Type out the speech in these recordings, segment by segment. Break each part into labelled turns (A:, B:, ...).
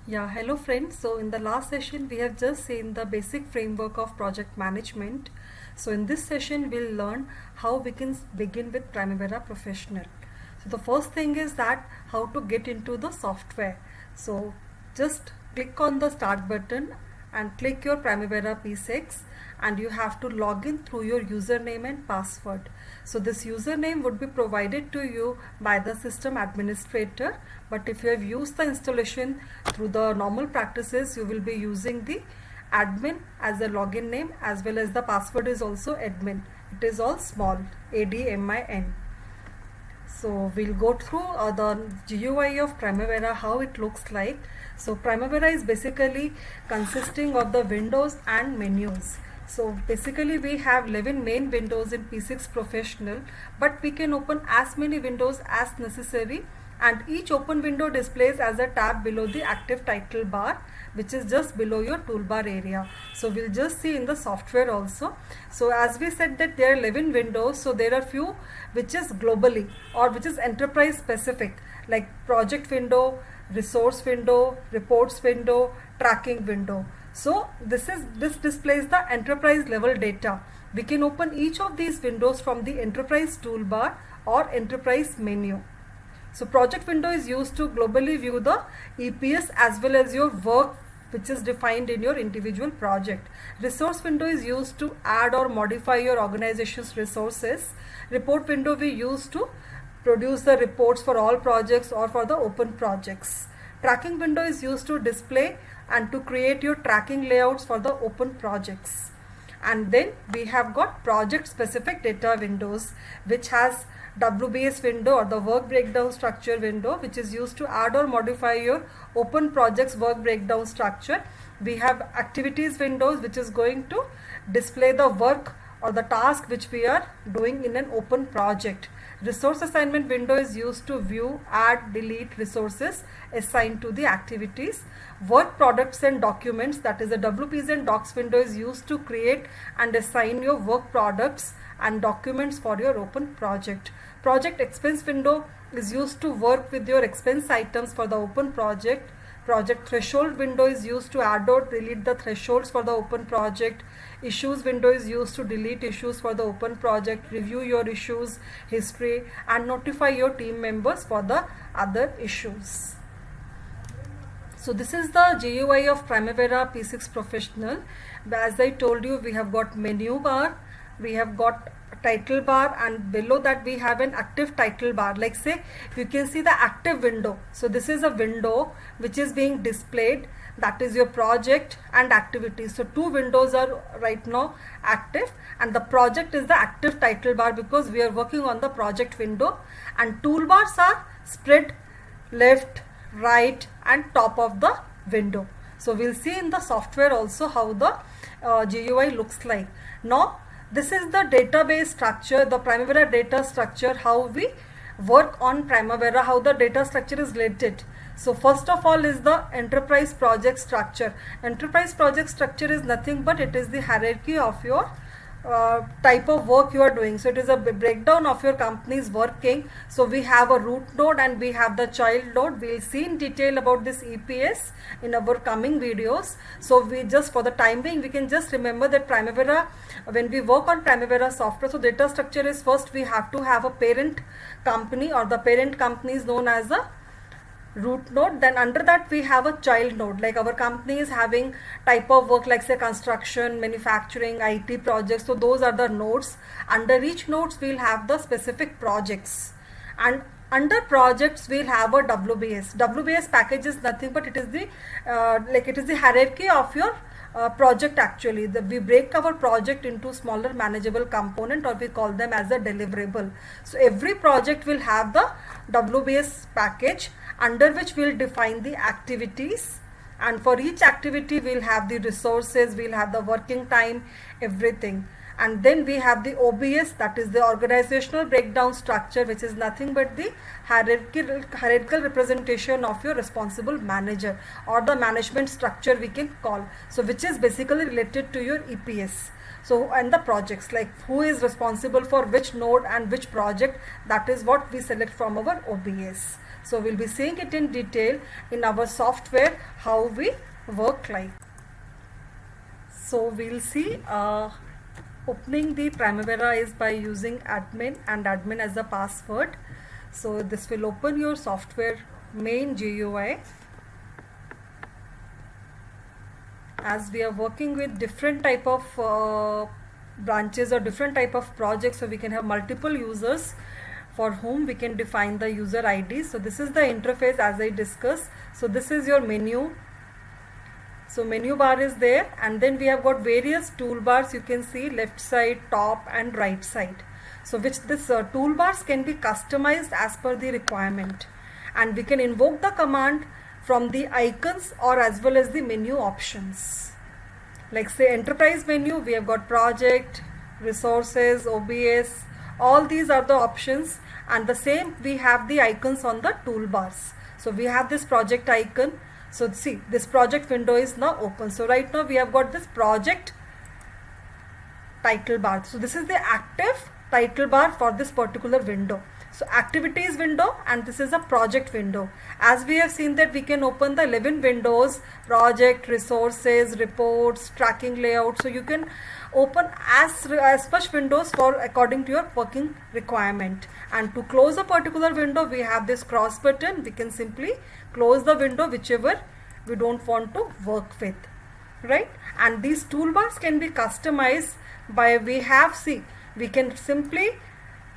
A: Yeah, hello friends. So in the last session we have just seen the basic framework of project management. So in this session we'll learn how we can begin with Primavera Professional. So the first thing is that how to get into the software. So just click on the start button and click your Primavera P6 and you have to log in through your username and password. So this username would be provided to you by the system administrator, but if you have used the installation through the normal practices, you will be using the admin as a login name, as well as the password is also admin. It is all small, ADMIN. So we'll go through the GUI of Primavera, how it looks like. So Primavera is basically consisting of the windows and menus. So basically we have 11 main windows in P6 Professional, but we can open as many windows as necessary, and each open window displays as a tab below the active title bar, which is just below your toolbar area. So we'll just see in the software also. So as we said that there are 11 windows, so there are few which is globally or which is enterprise specific, like project window, resource window, reports window, tracking window. So this displays the enterprise level data. We can open each of these windows from the enterprise toolbar or enterprise menu. So project window is used to globally view the EPS as well as your work which is defined in your individual project. Resource window is used to add or modify your organization's resources. Report window we use to produce the reports for all projects or for the open projects. Tracking window is used to display and to create your tracking layouts for the open projects. And then we have got project specific data windows, which has WBS window or the work breakdown structure window, which is used to add or modify your open projects work breakdown structure. We have activities windows, which is going to display the work or the task which we are doing in an open project. Resource assignment window is used to view, add, delete resources assigned to the activities. Work products and documents, that is the WPs and docs window, is used to create and assign your work products and documents for your open project. Project expense window is used to work with your expense items for the open project. Project threshold window is used to add or delete the thresholds for the open project. Issues window is used to delete issues for the open project, review your issues history, and notify your team members for the other issues. So this is the GUI of Primavera P6 Professional. As I told you, we have got menu bar, we have got title bar, and below that we have an active title bar. Like say you can see the active window. So this is a window which is being displayed, that is your project and activities. So two windows are right now active, and the project is the active title bar because we are working on the project window, and toolbars are spread left, right and top of the window. So we'll see in the software also how the GUI looks like. Now this is the database structure, the Primavera data structure, how we work on Primavera, how the data structure is related. So first of all is the enterprise project structure. Enterprise project structure is nothing but it is the hierarchy of your type of work you are doing. So it is a breakdown of your company's working. So we have a root node and we have the child node. We'll see in detail about this EPS in our coming videos. So we just, for the time being, we can just remember that Primavera, when we work on Primavera software, so data structure is first we have to have a parent company, or the parent company is known as a root node. Then under that we have a child node, like our company is having type of work like say construction, manufacturing, IT projects. So those are the nodes. Under each nodes we'll have the specific projects, and under projects we'll have a WBS. WBS package is nothing but it is the it is the hierarchy of your project. Actually we break our project into smaller manageable component, or we call them as a deliverable. So every project will have the WBS package, under which we'll define the activities, and for each activity we'll have the resources, we'll have the working time, everything. And then we have the OBS, that is the organizational breakdown structure, which is nothing but the hierarchical representation of your responsible manager, or the management structure we can call. So which is basically related to your EPS. So, and the projects, like who is responsible for which node and which project, that is what we select from our OBS. So we'll be seeing it in detail in our software how we work like. So we'll see opening the Primavera is by using admin and admin as the password. So this will open your software main GUI. As we are working with different type of branches or different type of projects, so we can have multiple users for whom we can define the user ID. So this is the interface as I discussed. So this is your menu. So menu bar is there, and then we have got various toolbars. You can see left side, top and right side. So which this toolbars can be customized as per the requirement, and we can invoke the command from the icons or as well as the menu options. Like say enterprise menu, we have got project, resources, OBS, all these are the options, and the same we have the icons on the toolbars. So we have this project icon. So see, this project window is now open. So right now we have got this project title bar. So this is the active title bar for this particular window. So activities window, and this is a project window. As we have seen that we can open the 11 windows: project, resources, reports, tracking layout. So you can open as much windows for according to your working requirement. And to close a particular window, we have this cross button. We can simply close the window whichever we don't want to work with, right? And these toolbars can be customized by we can simply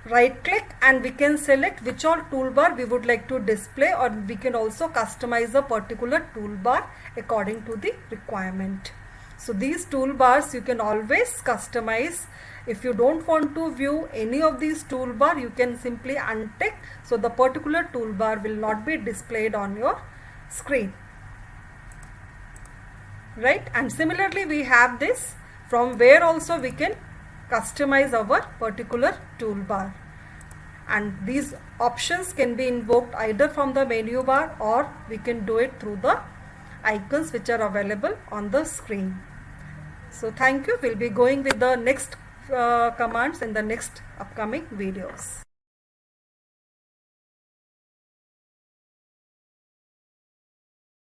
A: right click and we can select which all toolbar we would like to display, or we can also customize a particular toolbar according to the requirement. So these toolbars you can always customize. If you don't want to view any of these toolbar, you can simply untick, so the particular toolbar will not be displayed on your screen, right? And similarly we have this from where also we can customize our particular toolbar, and these options can be invoked either from the menu bar or we can do it through the icons which are available on the screen. So thank you. We'll be going with the next commands in the next upcoming videos.